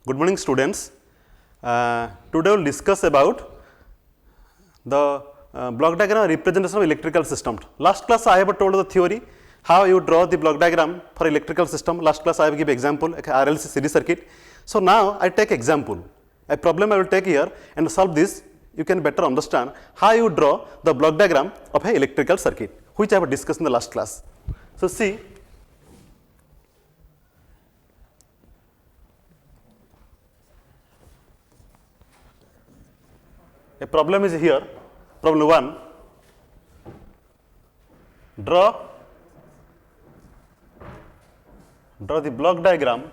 Good morning, students. Today we will discuss about the block diagram representation of electrical system. Last class I have told the theory how you draw the block diagram for electrical system. Last class I have given example RLC series circuit. So now I take example, a problem I will take here and solve this. You can better understand how you draw the block diagram of an electrical circuit, which I have discussed in the last class. So see, a problem is here, problem 1, draw the block diagram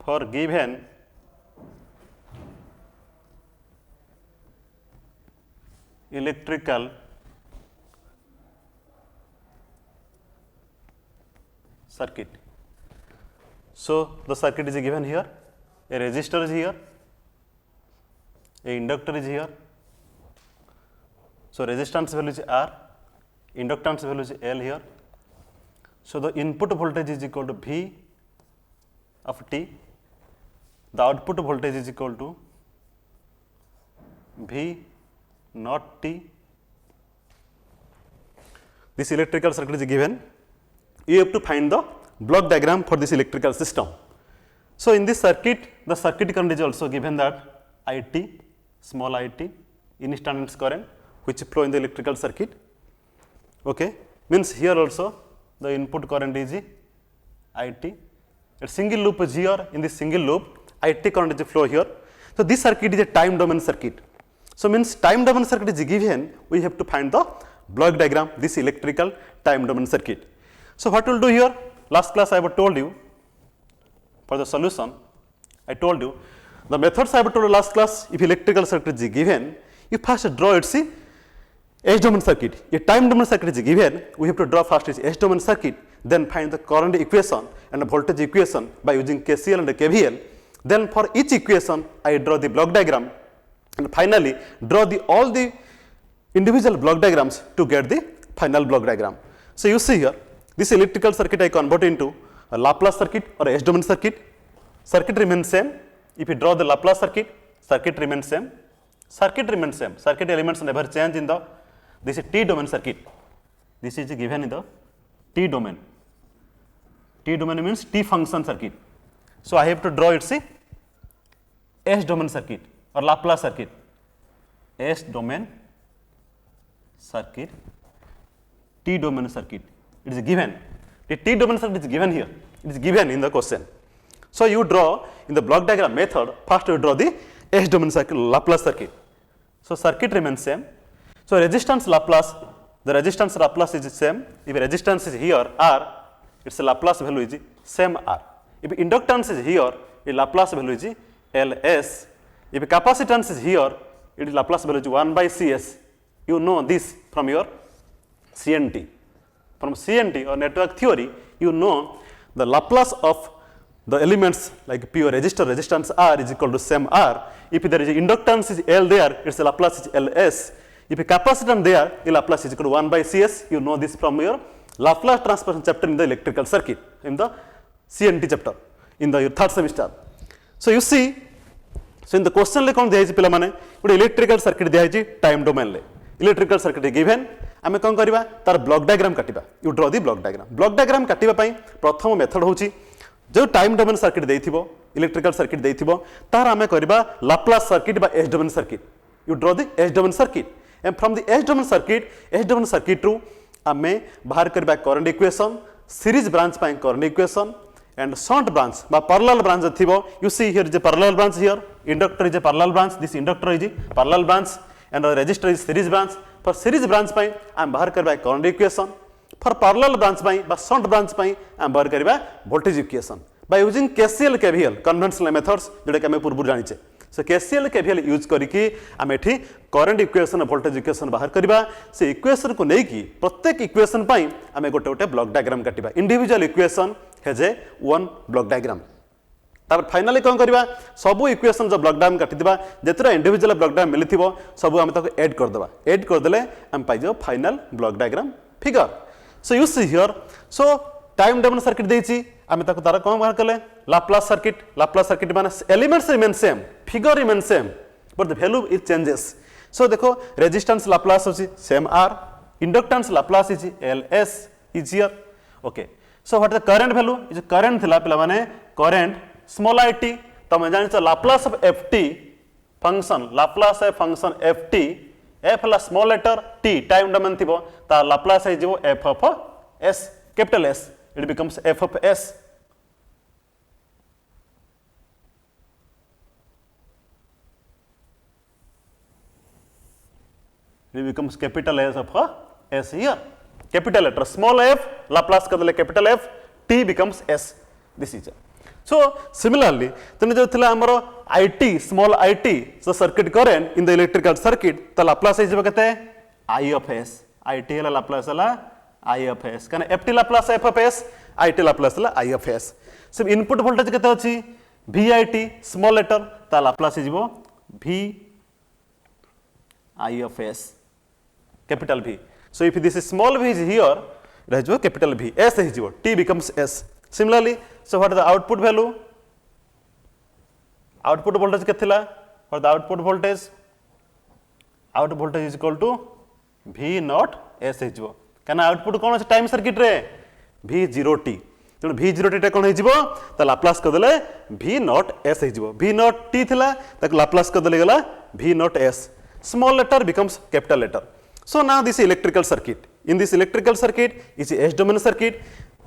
for given electrical circuit. So the circuit is given here, a resistor is here, a inductor is here. So resistance value is R, inductance value is L here. So the input voltage is equal to V of T, the output voltage is equal to V naught T. This electrical circuit is given. You have to find the block diagram for this electrical system. So in this circuit, the circuit current is also given that IT, small it, instantaneous current which flow in the electrical circuit. Okay, means here also the input current is IT. A single loop is here. In this single loop, IT current is flow here. So this circuit is a time domain circuit. So means time domain circuit is given. We have to find the block diagram, this electrical time domain circuit. So what we will do here? Last class I have told you for the solution. I told you the methods I have told you last class. If electrical circuit is given, you first draw its S domain circuit. A time domain circuit is given. We have to draw first its S domain circuit. Then find the current equation and the voltage equation by using KCL and KVL. Then for each equation I draw the block diagram, and finally draw all the individual block diagrams to get the final block diagram. So you see here, this electrical circuit I convert into a Laplace circuit or a S domain circuit. Circuit remains same. If you draw the Laplace circuit, circuit remains same. Circuit remains same. Circuit elements never change in the, this is T domain circuit. This is given in the T domain. T domain means T function circuit. So I have to draw its S domain circuit or Laplace circuit. S domain circuit, T domain circuit. It is given. The T domain circuit is given here. It is given in the question. So you draw in the block diagram method. First you draw the S domain circuit, Laplace circuit. So circuit remains same. So resistance Laplace, the resistance Laplace is same. If resistance is here R, its Laplace value is same R. If inductance is here, its Laplace value is Ls. If capacitance is here, its Laplace value is 1 by Cs. You know this from your CNT. From CNT or network theory, you know the Laplace of the elements like pure resistor, resistance R is equal to same R. If there is inductance is L there, its Laplace is Ls. If a capacitance there, the Laplace is equal to 1 by Cs. You know this from your Laplace transformation chapter in the electrical circuit, in the CNT chapter, in the third semester. So you see, so in the question like on the pilamane, electrical circuit diaji time domain. Electrical circuit is given. आमे कौन करिबा तार block diagram काटिबा. You draw the block diagram. Block diagram काटिबा पई प्रथम method होची जो टाइम डोमेन सर्किट देइथिबो, इलेक्ट्रिकल सर्किट देइथिबो, तार आमे करिबा लाप्लास सर्किट बा S domain circuit. You draw the S domain circuit and from the S domain circuit रु आमे बाहर करिबा करंट इक्वेशन, सीरीज ब्रांच पई current equation and shunt branch बा पैरेलल ब्रांच थिबो. You see here is a parallel branch here, inductor is a parallel branch, this inductor is parallel branch and resistor is series branch. For series branch पाई आम बाहर करबा current equation. For parallel branch पाई बा shunt branch पाई आम बाहर करबा voltage equation by using KCL KVL conventional methods जोटा कि आम पूर्व जानिचे. So KCL KVL यूज करिकी आम एठी करंट इक्वेशन वोल्टेज इक्वेशन बाहर करबा. से इक्वेशन को नै कि प्रत्येक इक्वेशन पाई आम गोटे गोटे ब्लॉक डायग्राम काटिबा. Individual equation has a one block diagram. तापर फाइनली कौन करवा सब इक्वेशन जो ब्लॉक डायग्राम काटिदिबा जेतरा इंडिविजुअल ब्लॉक डायग्राम मिलिथिबो सब हम ताको ऐड कर देबा ऐड कर देले हम पाइ जाओ final block diagram figure so you see here so time domain circuit देछि हम ताको तारा कोन बाहर कले लाप्लास सर्किट माने elements remain same figure remain same but the value is changes so देखो रेजिस्टेंस लाप्लास होछि same R inductance Laplace is LS is here okay so what the current value is current थिला पिला माने current small it तुम जान Laplace of f T function Laplace of function f t f ला small letter t time domain थिबो ता Laplace है जो F of s capital S it becomes F of s it becomes capital S of S here capital letter small f Laplace कर देले capital F t becomes S this is so similarly तने जो थिला हमरो IT small IT so circuit current in the electrical circuit त Laplace है जो कहते हैं I of S IT है Laplace है I of S कने FT Laplace F of S IT Laplace है I of S सब इनपुट वोल्टेज केते अछि VIT small letter त Laplace है V I of S capital V so if this is small v is here रह capital V S है t becomes S similarly so what is the output value output voltage के थिला for the output voltage is equal to V naught S है कहना output कौन है time circuit रे V0t तेणु V0t टा कौन है त लाप्लास कर देले V naught S है V naught t थिला त लाप्लास कर देले गला V naught S small letter becomes capital letter so now this electrical circuit in this electrical circuit is a S domain circuit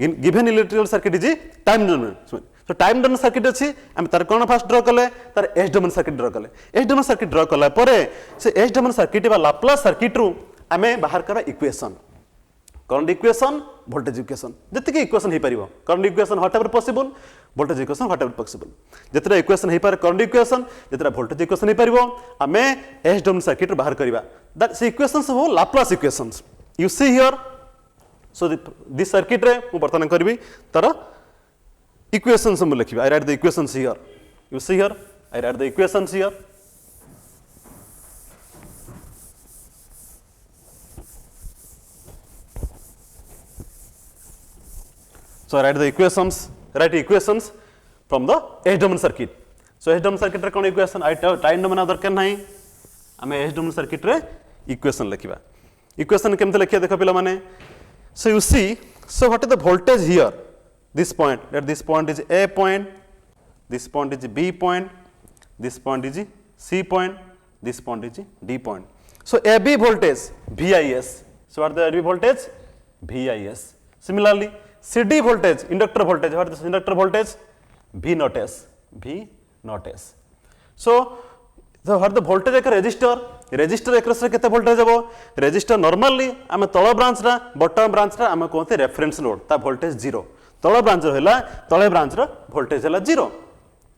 in given electrical circuit is a time domain so time domain circuit अछि हम तार कोन fast draw करले तार S domain circuit draw करले S domain circuit draw करला परे से S domain circuit बा लाप्लास सर्किट रु हमें बाहर करा equation current equation voltage equation जति के इक्वेशन हे परिबो current equation whatever possible voltage equation whatever possible जतरा इक्वेशन हे पारे करंट इक्वेशन जतरा वोल्टेज इक्वेशन हे परिबो हमें S domain circuit बाहर करबा that the equations हो Laplace equations you see here so this circuit रे मु वर्तमान करबी तार equations मु लिखबी I write the equations here you see here I write the equations here so I write the equations from the S domain circuit so S domain circuit रे कोन equation I time domain दरकार नाही आमे S domain circuit रे equation लिखिबा equation केमते लिखिया देखो पिला माने so you see so what is the voltage here this point that this point is A point this point is B point this point is C point this point is D point so AB voltage VIS so what is the AB voltage VIS similarly CD voltage inductor voltage what is the inductor voltage V naught S so what the voltage एक resistor एकरस केते voltage हबो resistor normally आमे तळ branch रा bottom branch रा आमे कोनते reference node ता वोल्टेज 0 तळ ब्रांच होला तळे ब्रांच रा वोल्टेज होला 0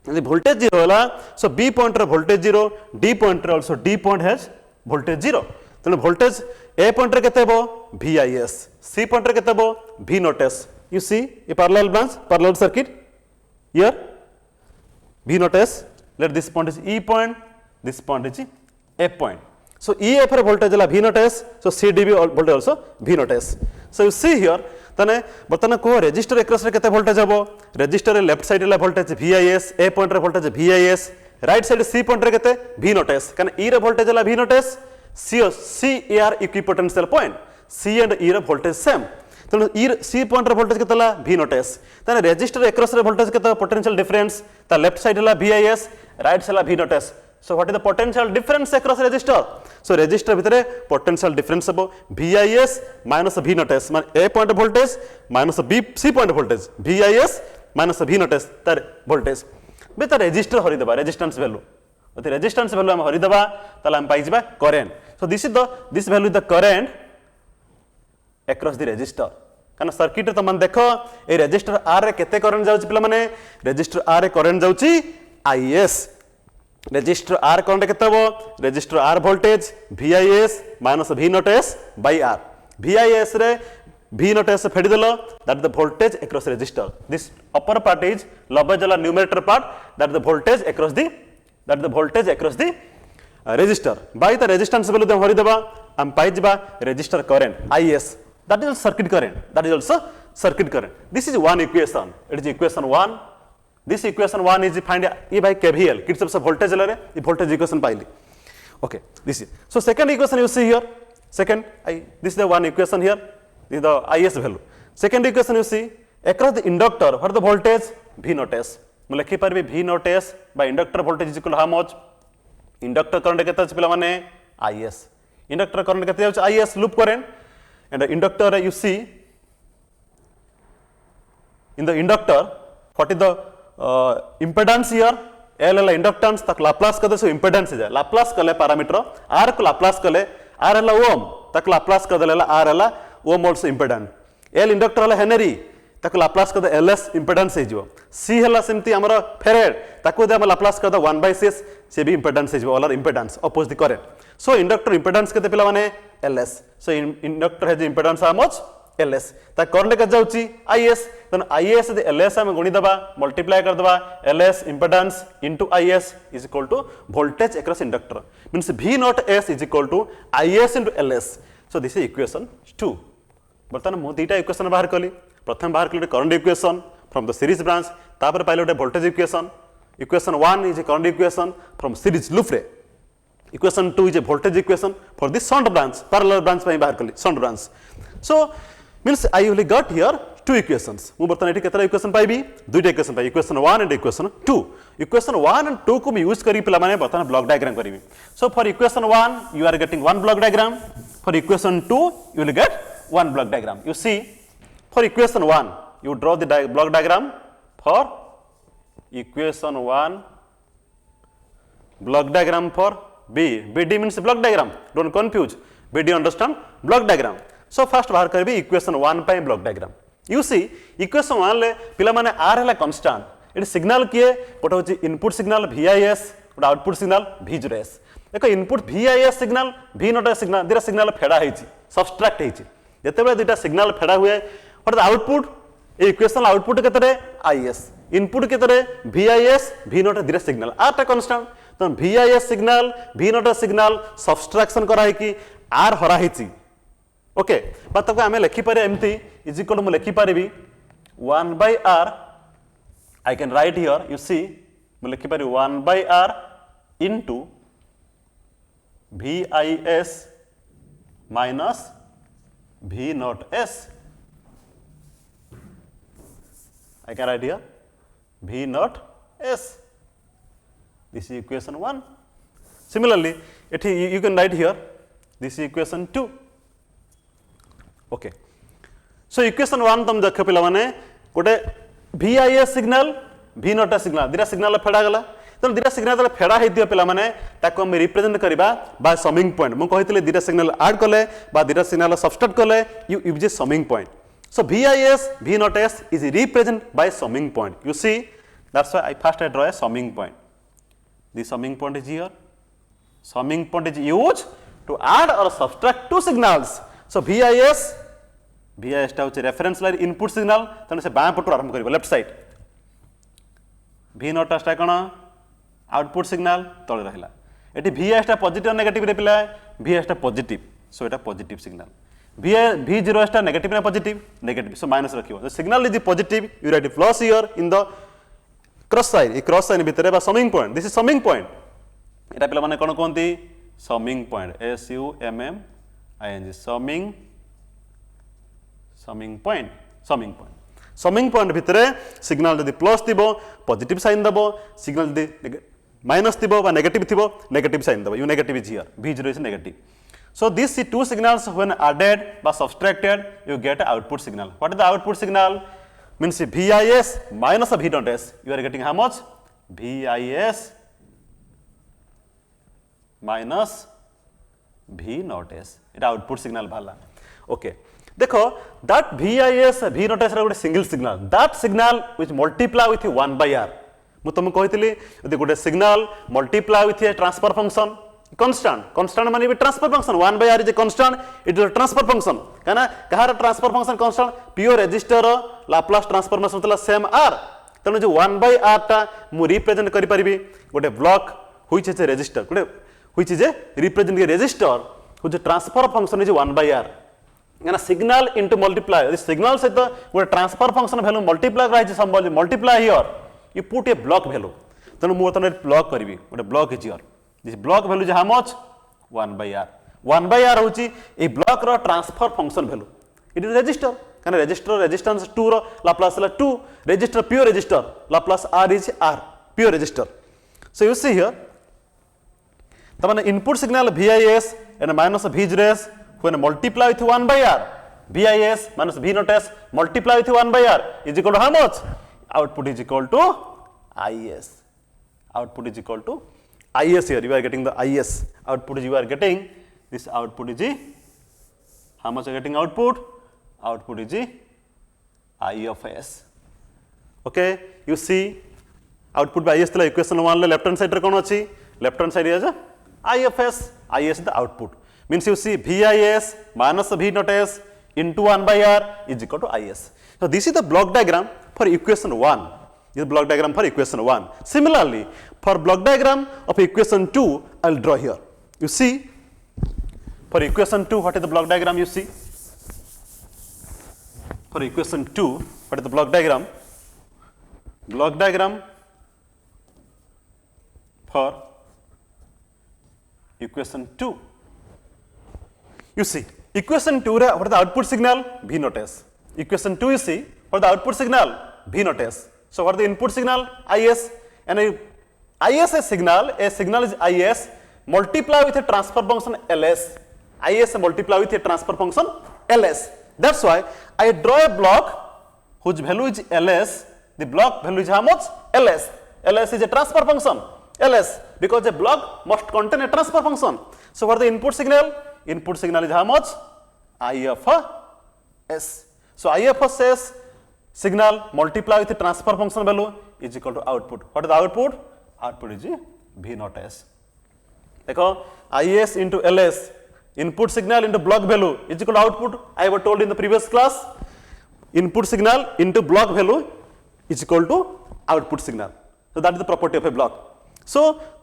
यदि वोल्टेज 0 होला सो बी पॉइंट रा वोल्टेज 0 डी पॉइंट रा also D point has voltage 0 तने वोल्टेज ए पॉइंट रे केते हबो VIS सी पॉइंट रे केते हबो V naught S you see a parallel branch parallel circuit here V naught S let this point is E point this point is F point so EF रे voltage है V naught S so CDB voltage also V naught S so you see here तने बर्तन को resistor एकरस रे केते voltage हबो resistor रे left side ला voltage VIS ए point रे voltage VIS right side C point रे केते V naught S कने E रे वोल्टेज है V naught S C AR equipotential point C and E रे वोल्टेज सेम तेणु E C पॉइंट रे voltage केते ला V naught S तने रेजिस्टर एकरस रे वोल्टेज केते पोटेंशियल डिफरेंस ता left side La VIS right side La V naught S so what is the potential difference across resistor so resistor भितरे potential difference हबो VIS minus V naught S मान A point voltage minus B C point voltage VIS minus V naught S तार voltage बे तार resistor Hari देबा resistance value ओते resistance value हम हरि देबा ताला हम पाइ जिबा current so this value is the current across the resistor काना सर्किट रे त मन देखो ए resistor R रे केते current जाउची पिला माने resistor R रे current जाउची IS रेजिस्टर R करंट केते हबो resistor R voltage VIS minus V naught S by R VIS रे V not S फेडी देलो that is the voltage across resistor. This upper part is lobajala numerator part that is the voltage across the resistor. By the resistance value dem hori deba am pai jiba resistor current IS, that is also circuit current. This is one equation. It is equation 1. This equation 1 is find E by KVL, Kirchhoff's voltage law re e voltage equation paili. Okay, this is. So second equation you see here. This is the one equation here. This is the IS value. Second equation you see across the inductor, what is the voltage? V naught S. ମୁଁ ଲେଖି ପାରିବି V naught S by inductor voltage is equal to how much? Inductor current କେତେ ଅଛି ପିଲାମାନେ? IS. Inductor current କେତେ ଯାଉଛି? IS loop current. And the inductor you see in the inductor what is the impedance here? L है inductance तक Laplace कर दे सो impedance है Laplace कर ले पैरामीटर R को लाप्लास कर ले R है ओम तक लाप्लास कर दे ले R है ओम also impedance L inductor है हेनरी तक लाप्लास कर दे LS impedance है जो C है सेमती हमारा फेरेड तक दे हम लाप्लास कर दे 1/6 से भी impedance है जो ऑलर impedance oppose the current. So inductor impedance केते पिला माने LS. So inductor है जो impedance how much? LS. ता current के जाउची IS. then IS the LS हम गुणी दबा multiply कर दबा LS impedance into IS is equal to voltage across inductor. Means V naught S is equal to IS into LS. So this is equation 2. बर्तमान मु दीटा equation बाहर कली प्रथम बाहर कली current equation from the series branch तापर पाइले गोटे voltage equation 1 is a current equation from series loop रे equation 2 is a voltage equation for this shunt branch parallel branch पई बाहर कली shunt branch so means I only got here two equations मु बर्तमान एठी केतरा इक्वेशन पाइबी दुईटा इक्वेशन पाइ equation 1 and equation 2 equation 1 and 2 को मैं यूज करी पिला माने बर्तमान ब्लॉक डायग्राम करिवि so for equation 1 you are getting one block diagram for equation 2 you will get one block diagram. You see, for equation 1, you draw the block diagram for equation 1, block diagram for B. BD means block diagram. Don't confuse. BD understand? Block diagram. So first bahar karbi equation 1 by block diagram. You see, equation 1 le pila mane R है constant. It signal किए what होची input signal VIS, what output signal V0S. देखो input VIS signal, V not signal, Indira signal फेड़ा है ची, subtract है ची. जितेबाला दुईटा signal फेड़ा हुए what the output a equation output केतरे आईएस इनपुट केतरे VIS V नॉट दिरा सिग्नल आटा कांस्टेंट तो VIS signal V naught signal subtraction करा है कि R हरा हिची ओके बात को हमें लिखि पारे एमती इज इक्वल टू मैं लिखि पारिबी 1/R I can write here you see मैं लिखि पारि 1/R into VIS minus V naught S. I can write here V naught S. This is equation 1. Similarly, you can write here this is equation 2. Okay. So equation 1 तुम देखो पिला माने गोटे VIS signal V naught signal दिरा signal फेड़ा गला तो दिरा signal फेड़ा होती पिला माने ताको हम रिप्रेजेंट करबा बाय समिंग पॉइंट मु कहितले दिरा सिग्नल ऐड कले बा दिरा सिग्नल सब्सट्रैक्ट कले you use A summing point so VIS V naught S is represented by summing point you see that's why I draw a summing point the summing point is here summing point is used to add or subtract two signals so VIS टा होचे reference line input signal तने से bye पटु आरंभ करबो left side V naught टा कोन output signal तले रहिला एटी VIS टा पॉजिटिव नेगेटिव रे पिला VIS टा पॉजिटिव सो एटा पॉजिटिव सिग्नल V0 टा नेगेटिव ना पॉजिटिव सो माइनस रखियो the signal is positive you write plus here in the cross sign a cross sign भितरे बा summing point this is summing point एटा पिला माने कोन कोनती summing point SUMMING summing point summing point भितरे signal जदि प्लस थिबो पॉजिटिव साइन दबो सिग्नल जदि माइनस थिबो बा नेगेटिव थिबो नेगेटिव साइन दबो you negative is here V0 is negative so these two signals when added by subtracted you get output signal what is the output signal means VIS minus V naught S you are getting how much VIS minus V naught S it output signal bhala okay देखो that VIS V naught S गोटे single signal that signal which multiply with 1/R मु तुमको कहितली यदि गोटे signal multiply with a transfer function constant माने भी transfer function 1/r is a constant it is a transfer function काना कहार transfer function constant pure resistor Laplace transformation होतला सेम r तनो जो 1/r टा मु रिप्रेजेंट करि परिबी गोटे block which is a resistor गोटे which is a represent a resistor which transfer function is 1/r काना signal into multiply this signal सहित गोटे ट्रांसफर फंक्शन वैल्यू मल्टीप्लाई कराइछ symbol multiply here you put a block value तनो मु तनो block करबी गोटे block is here this block value is how much 1/r 1/r होची ए ब्लॉक रो transfer function value it is resistor काना resistor resistance 2 रो लाप्लास हला 2 resistor pure resistor Laplace r is r pure resistor so you see here तमाने input signal vis and minus v0s when multiply with 1/r vis minus v0s multiply with 1/r is equal to how much output is equal to is output is equal to is here you are getting the is output is you are getting this output is how much you are getting output is I of s okay you see output by is thala equation 1 le left hand side re kon achi left hand side is I of s is the output means you see vis minus v0s into 1/r is equal to is so this is the block diagram for equation 1 this is block diagram for equation 1 similarly for block diagram of equation 2 I'll draw here you see for equation 2 what is the block diagram you see for equation 2 what is the block diagram for equation 2 you see equation 2 re what is the output signal v0s equation 2 you see what is the output signal v0s so what is the input signal is and is a signal is is multiply with a transfer function ls is multiply with a transfer function ls that's why I draw a block whose value is ls the block value is how much ls is a transfer function ls because a block must contain a transfer function so what is the input signal is how much I of s so I of s signal multiply with the transfer function value is equal to output what is the output is v0s देखो is into ls input signal into block value is equal to output I have told in the previous class input signal into block value is equal to output signal so that is the property of a block so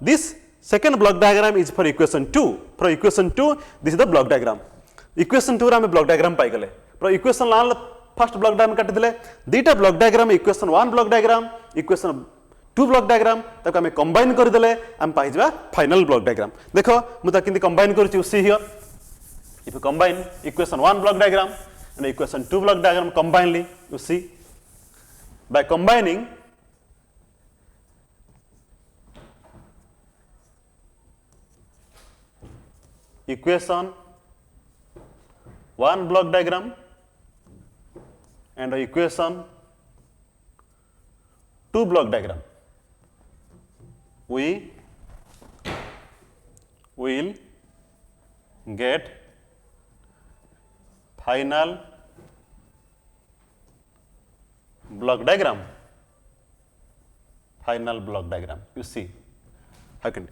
this second block diagram is for equation 2 for equation 2 this is the block diagram equation 2 रे हम block diagram पाई गले पर equation लाल first block diagram काट दिले दीटा block diagram equation 1 block diagram equation 2 block diagram ताको हमें combine कर दिले हम पाई जबा final block diagram देखो मु ता किंदी combine कर ची see here if you combine equation 1 block diagram and equation 2 block diagram combinedly you see by combining equation 1 block diagram and equation 2 block diagram we will get final block diagram you see how can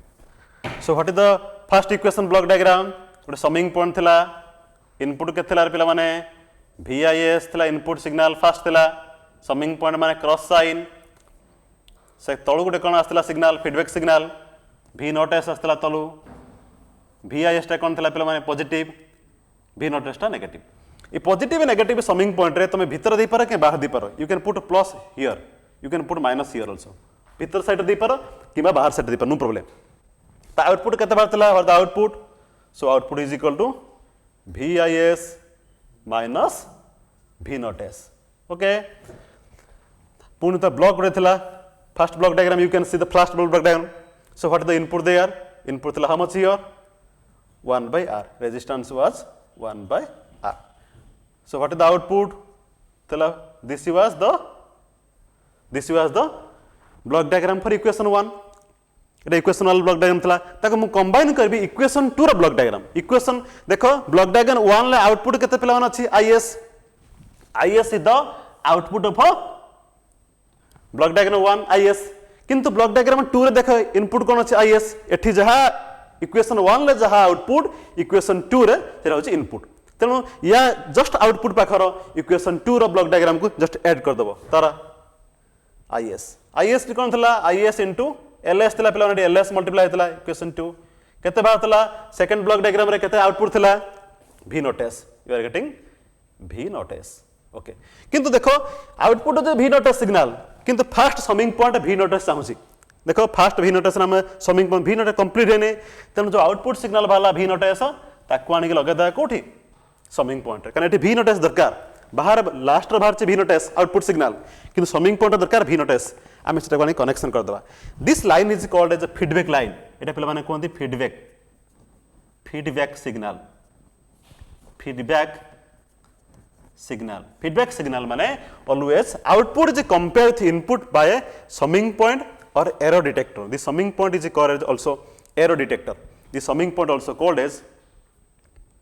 so what is the first equation block diagram गोटे summing point थिला input के थिला पिला माने vis थिला input signal first थिला summing point माने cross sign से तळु गोटे कोन आस्तिला सिग्नल फीडबैक सिग्नल v0s आस्तिला तळु vis टा कोन थिला पिला माने पॉजिटिव v0s टा negative a positive and negative summing point रे तमे भीतर दे पारो के बाहर दे पारो you can put plus here you can put minus here also भीतर साइड दे पारो किबा बाहर साइड दे पारो नो प्रॉब्लम ता आउटपुट केते बार थिला the output so output is equal to vis minus v0s okay पुणी तो block रे थिला first block diagram you can see the first block diagram so what is the input there input थिला how much here 1/r resistance was 1/r so what is the output थिला this was the block diagram for equation 1 এটা equation वाला block diagram थला ताको मु combine करबी equation 2 रा block diagram equation देखो ब्लॉक डायग्राम 1 ले आउटपुट केते पिला अछि is is the output of block diagram 1 is किंतु ब्लॉक डायग्राम 2 रे देखो इनपुट कोन अछि is एठी जहा इक्वेशन 1 रे जहाँ आउटपुट इक्वेशन 2 रे सेटा होची इनपुट तेणु या जस्ट आउटपुट पाखर इक्वेशन 2 रो ब्लॉक डायग्राम को जस्ट ऐड कर दबो तारा आईएस कौन था आईएस इंटू एलएस थिला पिला एलएस मल्टीप्लाई थिला इक्वेशन 2 केते बार थिला सेकंड ब्लॉक डायग्राम रे केते आउटपुट थिला v naught s you are getting v naught s okay किंतु देखो आउटपुट जो v नॉट s सिग्नल किंतु first summing point v naught s चाहूची देखो फर्स्ट v नॉट s नाम summing point v naught complete हेने तेनु जो आउटपुट सिग्नल वाला v नॉट s ताकू आनी के लगे दा कोठी समिंग पॉइंट कारण एटी v नॉट s दरकार बाहर लास्ट रो बाहर से v naught s output signal किंतु समिंग पॉइंट दरकार v नॉट s आमे सेटा कोनी कनेक्शन कर दवा this line is called as a feedback line एटा पिला माने कोनती फीडबैक सिग्नल माने always output is compare with input by a summing point or error detector. The summing point is called also error detector. The summing point also called as,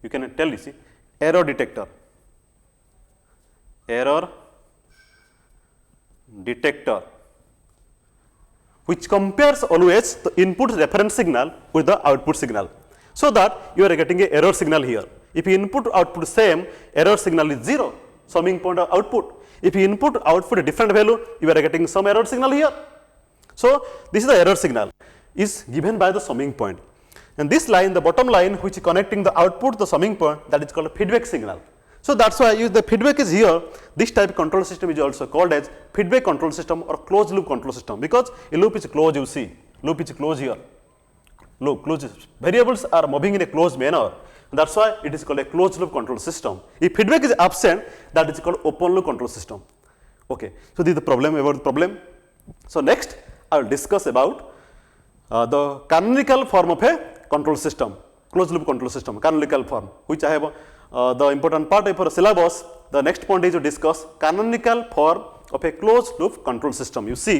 you can tell you see, error detector. Error detector, which compares always the input reference signal with the output signal, so that you are getting a error signal here. If you input output same, error signal is 0, summing point of output. If you input output a different value, you are getting some error signal here. So this is the error signal is given by the summing point, and this line, the bottom line, which is connecting the output to the summing point, that is called a feedback signal. So that's why the feedback is here. This type of control system is also called as feedback control system or closed loop control system, because a loop is closed. You see, loop is closed here. Loop closed, variables are moving in a closed manner. That's why it is called a closed loop control system. If feedback is absent, that is called open loop control system. Okay. So this is the problem about the problem. So next, I will discuss about the canonical form of a control system, closed loop control system, canonical form, which I have the important part of our syllabus. The next point is to discuss canonical form of a closed loop control system. You see,